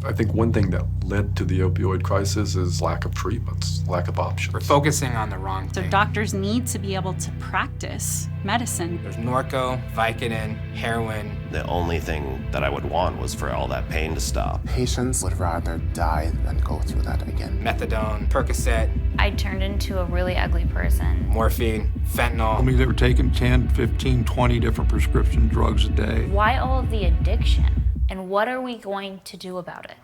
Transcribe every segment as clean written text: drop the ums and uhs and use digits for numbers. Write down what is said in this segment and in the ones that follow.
I think one thing that led to the opioid crisis is lack of treatments, lack of options. We're focusing on the wrong thing. So doctors need to be able to practice medicine. There's Norco, Vicodin, heroin. The only thing that I would want was for all that pain to stop. Patients would rather die than go through that again. Methadone, Percocet. I turned into a really ugly person. Morphine, fentanyl. I mean, they were taking 10, 15, 20 different prescription drugs a day. Why all of the addiction? And what are we going to do about it?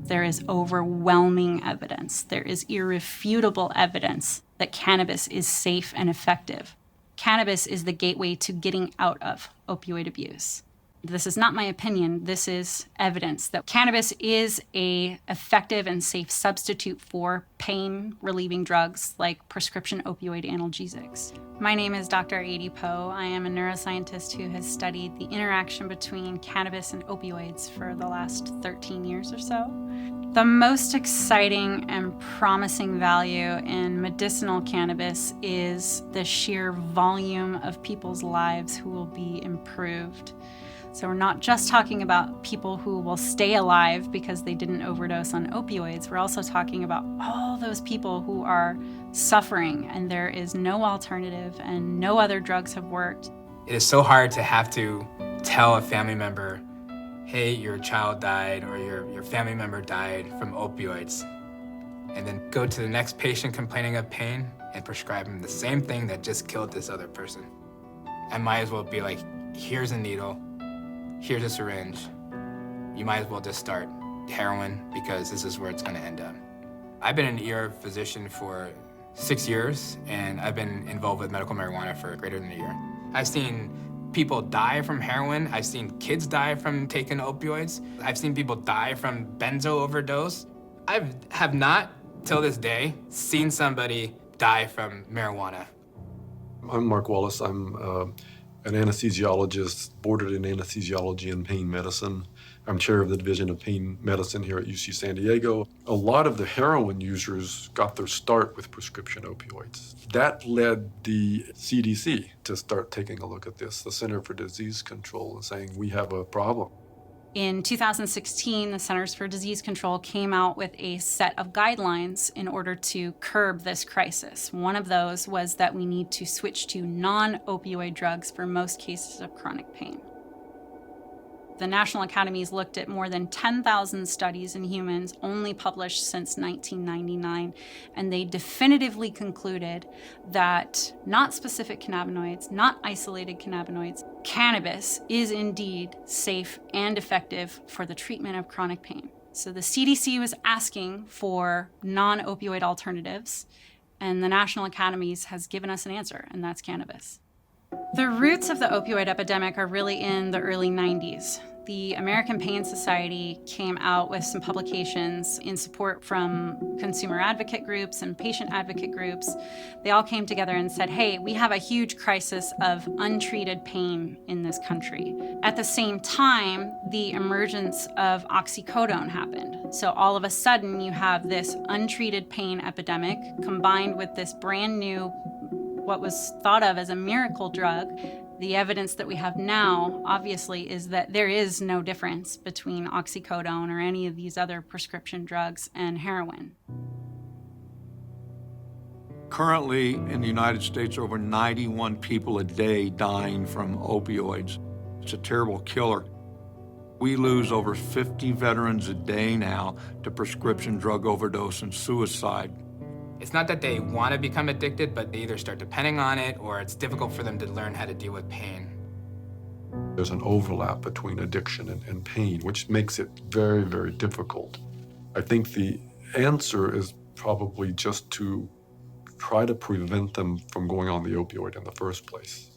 There is overwhelming evidence. There is irrefutable evidence that cannabis is safe and effective. Cannabis is the gateway to getting out of opioid abuse. This is not my opinion. This is evidence that cannabis is an effective and safe substitute for pain-relieving drugs like prescription opioid analgesics. My name is Dr. Adie Poe. I am a neuroscientist who has studied the interaction between cannabis and opioids for the last 13 years or so. The most exciting and promising value in medicinal cannabis is the sheer volume of people's lives who will be improved. So we're not just talking about people who will stay alive because they didn't overdose on opioids. We're also talking about all those people who are suffering and there is no alternative and no other drugs have worked. It is so hard to have to tell a family member, hey, your child died or your family member died from opioids, and then go to the next patient complaining of pain and prescribe him the same thing that just killed this other person. I might as well be like, here's a needle, here's a syringe. You might as well just start heroin because this is where it's gonna end up. I've been an ER physician for 6 years, and I've been involved with medical marijuana for greater than a year. I've seen people die from heroin. I've seen kids die from taking opioids. I've seen people die from benzo overdose. I have not, till this day, seen somebody die from marijuana. I'm Mark Wallace. I'm an anesthesiologist, boarded in anesthesiology and pain medicine. I'm chair of the Division of Pain Medicine here at UC San Diego. A lot of the heroin users got their start with prescription opioids. That led the CDC to start taking a look at this, the Center for Disease Control, and saying, we have a problem. In 2016, the Centers for Disease Control came out with a set of guidelines in order to curb this crisis. One of those was that we need to switch to non-opioid drugs for most cases of chronic pain. The National Academies looked at more than 10,000 studies in humans, only published since 1999, and they definitively concluded that not specific cannabinoids, not isolated cannabinoids, cannabis is indeed safe and effective for the treatment of chronic pain. So the CDC was asking for non-opioid alternatives, and the National Academies has given us an answer, and that's cannabis. The roots of the opioid epidemic are really in the early 90s. The American Pain Society came out with some publications in support from consumer advocate groups and patient advocate groups. They all came together and said, hey, we have a huge crisis of untreated pain in this country. At the same time, the emergence of oxycodone happened. So all of a sudden, you have this untreated pain epidemic combined with this brand new, what was thought of as a miracle drug. The evidence that we have now, obviously, is that there is no difference between oxycodone or any of these other prescription drugs and heroin. Currently, in the United States, over 91 people a day dying from opioids. It's a terrible killer. We lose over 50 veterans a day now to prescription drug overdose and suicide. It's not that they want to become addicted, but they either start depending on it or it's difficult for them to learn how to deal with pain. There's an overlap between addiction and pain, which makes it very, very difficult. I think the answer is probably just to try to prevent them from going on the opioid in the first place.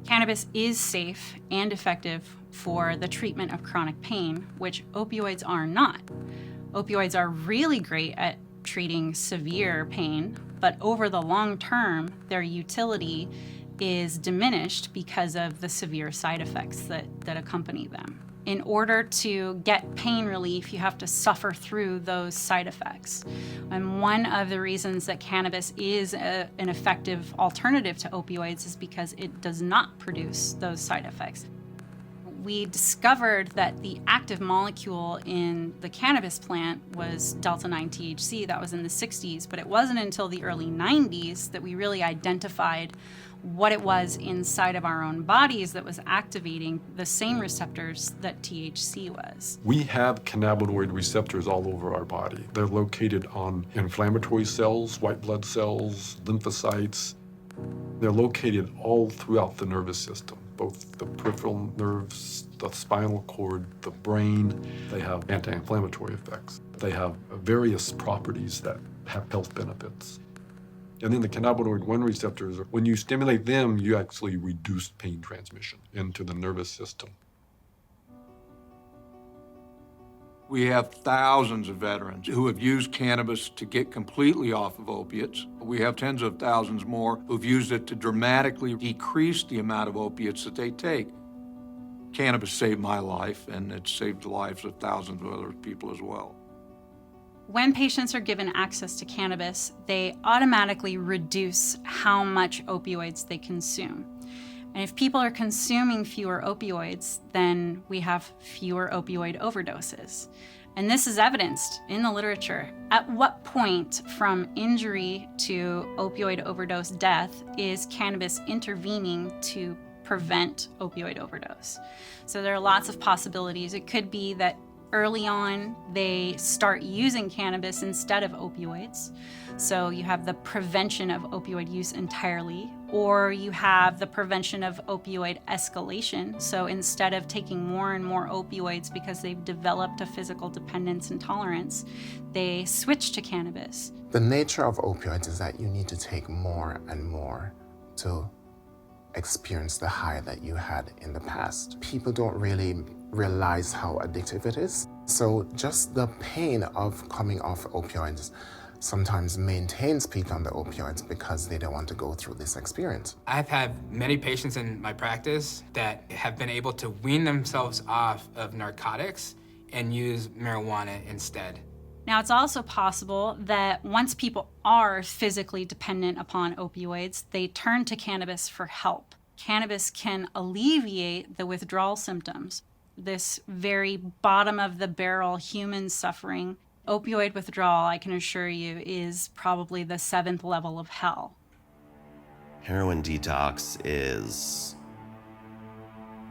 Cannabis is safe and effective for the treatment of chronic pain, which opioids are not. Opioids are really great at treating severe pain, but over the long term, their utility is diminished because of the severe side effects that accompany them. In order to get pain relief, you have to suffer through those side effects. And one of the reasons that cannabis is an effective alternative to opioids is because it does not produce those side effects. We discovered that the active molecule in the cannabis plant was delta-9 THC. That was in the 60s, but it wasn't until the early 90s that we really identified what it was inside of our own bodies that was activating the same receptors that THC was. We have cannabinoid receptors all over our body. They're located on inflammatory cells, white blood cells, lymphocytes. They're located all throughout the nervous system, both the peripheral nerves, the spinal cord, the brain. They have anti-inflammatory effects. They have various properties that have health benefits. And then the cannabinoid 1 receptors, when you stimulate them, you actually reduce pain transmission into the nervous system. We have thousands of veterans who have used cannabis to get completely off of opiates. We have tens of thousands more who've used it to dramatically decrease the amount of opiates that they take. Cannabis saved my life, and it saved the lives of thousands of other people as well. When patients are given access to cannabis, they automatically reduce how much opioids they consume. And if people are consuming fewer opioids, then we have fewer opioid overdoses. And this is evidenced in the literature. At what point from injury to opioid overdose death is cannabis intervening to prevent opioid overdose? So there are lots of possibilities. It could be that early on, they start using cannabis instead of opioids. So you have the prevention of opioid use entirely, or you have the prevention of opioid escalation. So instead of taking more and more opioids because they've developed a physical dependence and tolerance, they switch to cannabis. The nature of opioids is that you need to take more and more to experience the high that you had in the past. People don't really realize how addictive it is. So just the pain of coming off opioids sometimes maintains people on the opioids because they don't want to go through this experience. I've had many patients in my practice that have been able to wean themselves off of narcotics and use marijuana instead. Now, it's also possible that once people are physically dependent upon opioids, they turn to cannabis for help. Cannabis can alleviate the withdrawal symptoms, this very bottom of the barrel human suffering. Opioid withdrawal, I can assure you, is probably the 7th level of hell. Heroin detox is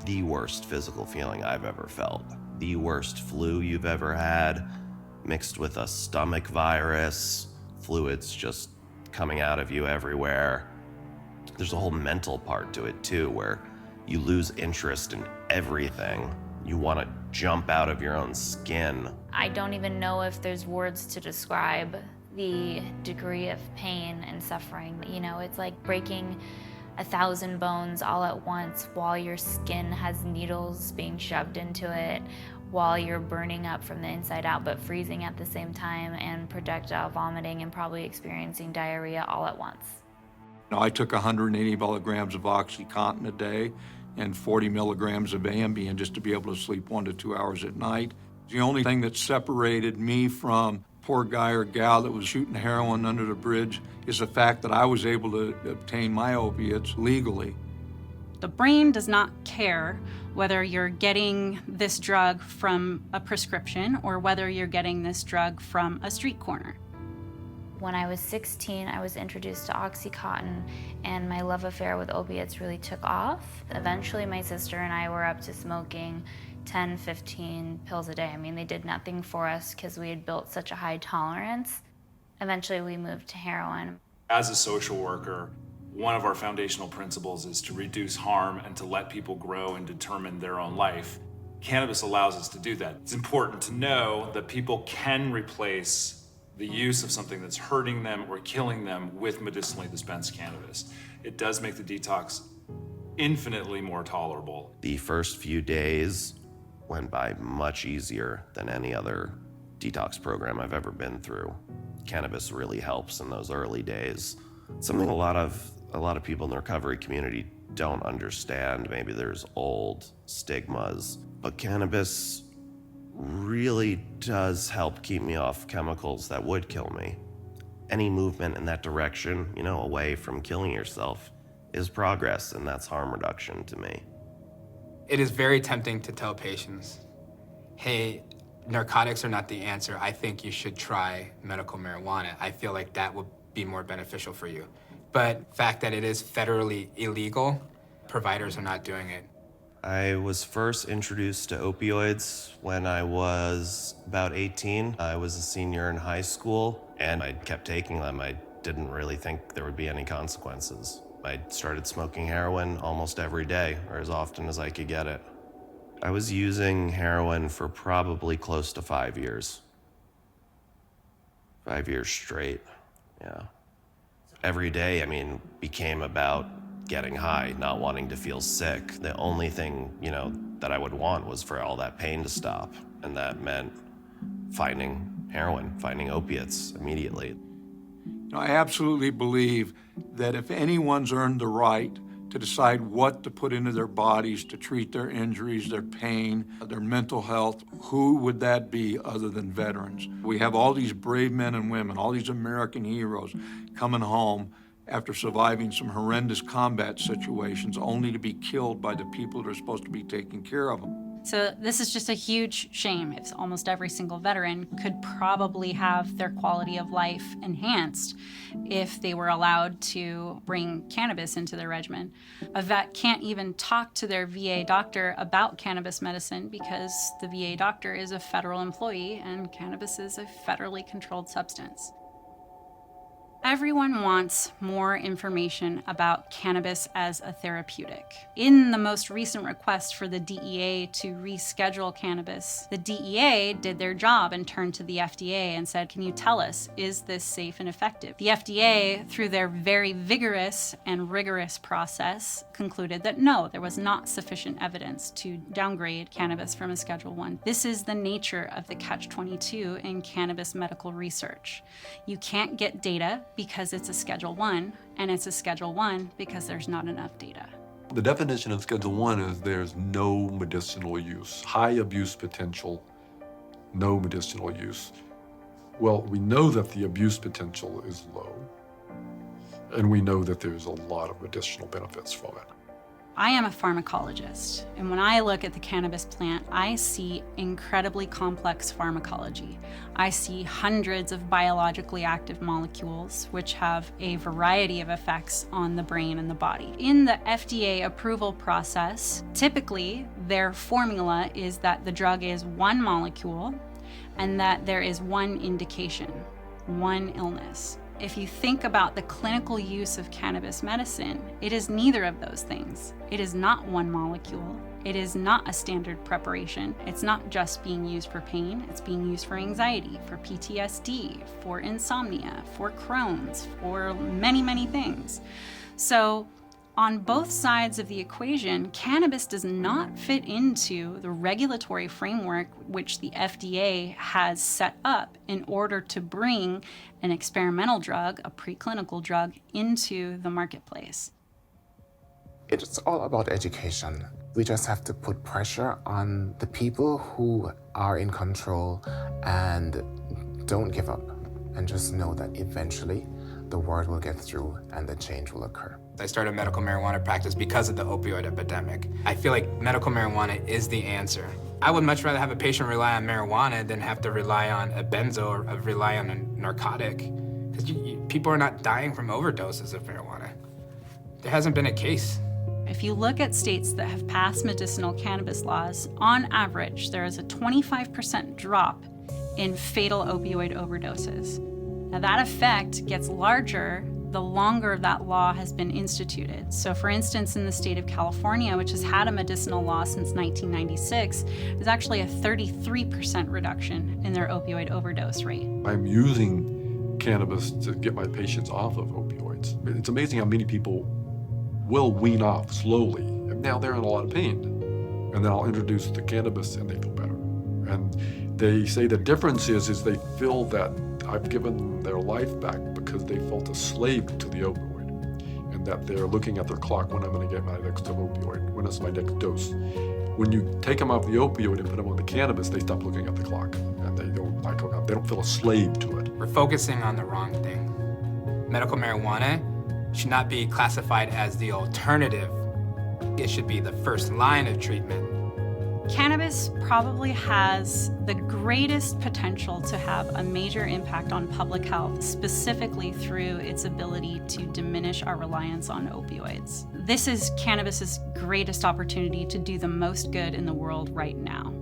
the worst physical feeling I've ever felt. The worst flu you've ever had, mixed with a stomach virus, fluids just coming out of you everywhere. There's a whole mental part to it too, where you lose interest in everything. You want to jump out of your own skin. I don't even know if there's words to describe the degree of pain and suffering. You know, it's like breaking 1,000 bones all at once while your skin has needles being shoved into it, while you're burning up from the inside out but freezing at the same time, and projectile vomiting and probably experiencing diarrhea all at once. Now, I took 180 milligrams of OxyContin a day and 40 milligrams of Ambien just to be able to sleep 1 to 2 hours at night. The only thing that separated me from poor guy or gal that was shooting heroin under the bridge is the fact that I was able to obtain my opiates legally. The brain does not care whether you're getting this drug from a prescription or whether you're getting this drug from a street corner. When I was 16, I was introduced to OxyContin, and my love affair with opiates really took off. Eventually, my sister and I were up to smoking 10, 15 pills a day. I mean, they did nothing for us because we had built such a high tolerance. Eventually, we moved to heroin. As a social worker, one of our foundational principles is to reduce harm and to let people grow and determine their own life. Cannabis allows us to do that. It's important to know that people can replace the use of something that's hurting them or killing them with medicinally dispensed cannabis. It does make the detox infinitely more tolerable. The first few days went by much easier than any other detox program I've ever been through. Cannabis really helps in those early days. Something a lot of A lot of people in the recovery community don't understand. Maybe there's old stigmas, but cannabis really does help keep me off chemicals that would kill me. Any movement in that direction, away from killing yourself, is progress, and that's harm reduction to me. It is very tempting to tell patients, hey, narcotics are not the answer. I think you should try medical marijuana. I feel like that would be more beneficial for you. But the fact that it is federally illegal, providers are not doing it. I was first introduced to opioids when I was about 18. I was a senior in high school, and I kept taking them. I didn't really think there would be any consequences. I started smoking heroin almost every day, or as often as I could get it. I was using heroin for probably close to 5 years. 5 years straight, yeah. Every day, became about getting high, not wanting to feel sick. The only thing, that I would want was for all that pain to stop. And that meant finding heroin, finding opiates immediately. I absolutely believe that if anyone's earned the right to decide what to put into their bodies to treat their injuries, their pain, their mental health, who would that be other than veterans? We have all these brave men and women, all these American heroes coming home after surviving some horrendous combat situations only to be killed by the people that are supposed to be taking care of them. So this is just a huge shame. If almost every single veteran could probably have their quality of life enhanced if they were allowed to bring cannabis into their regimen. A vet can't even talk to their VA doctor about cannabis medicine because the VA doctor is a federal employee and cannabis is a federally controlled substance. Everyone wants more information about cannabis as a therapeutic. In the most recent request for the DEA to reschedule cannabis, the DEA did their job and turned to the FDA and said, can you tell us, is this safe and effective? The FDA, through their very vigorous and rigorous process, concluded that no, there was not sufficient evidence to downgrade cannabis from a Schedule I. This is the nature of the catch-22 in cannabis medical research. You can't get data because it's a Schedule I, and it's a Schedule I because there's not enough data. The definition of Schedule I is there's no medicinal use, high abuse potential, no medicinal use. Well, we know that the abuse potential is low, and we know that there's a lot of medicinal benefits from it. I am a pharmacologist, and when I look at the cannabis plant, I see incredibly complex pharmacology. I see hundreds of biologically active molecules, which have a variety of effects on the brain and the body. In the FDA approval process, typically their formula is that the drug is one molecule and that there is one indication, one illness. If you think about the clinical use of cannabis medicine, it is neither of those things. It is not one molecule. It is not a standard preparation. It's not just being used for pain. It's being used for anxiety, for PTSD, for insomnia, for Crohn's, for many, many things. So on both sides of the equation, cannabis does not fit into the regulatory framework which the FDA has set up in order to bring an experimental drug, a preclinical drug, into the marketplace. It's all about education. We just have to put pressure on the people who are in control and don't give up, and just know that eventually the word will get through and the change will occur. I started medical marijuana practice because of the opioid epidemic. I feel like medical marijuana is the answer. I would much rather have a patient rely on marijuana than have to rely on a benzo or rely on a narcotic. Because people are not dying from overdoses of marijuana. There hasn't been a case. If you look at states that have passed medicinal cannabis laws, on average, there is a 25% drop in fatal opioid overdoses. Now that effect gets larger the longer that law has been instituted. So for instance, in the state of California, which has had a medicinal law since 1996, there's actually a 33% reduction in their opioid overdose rate. I'm using cannabis to get my patients off of opioids. It's amazing how many people will wean off slowly, and now they're in a lot of pain. And then I'll introduce the cannabis and they feel better. And they say the difference is they feel that I've given their life back because they felt a slave to the opioid. And in that they're looking at their clock when I'm going to get my next opioid, when is my next dose. When you take them off the opioid and put them on the cannabis, they stop looking at the clock, and they don't feel a slave to it. We're focusing on the wrong thing. Medical marijuana should not be classified as the alternative. It should be the first line of treatment. Cannabis probably has the greatest potential to have a major impact on public health, specifically through its ability to diminish our reliance on opioids. This is cannabis's greatest opportunity to do the most good in the world right now.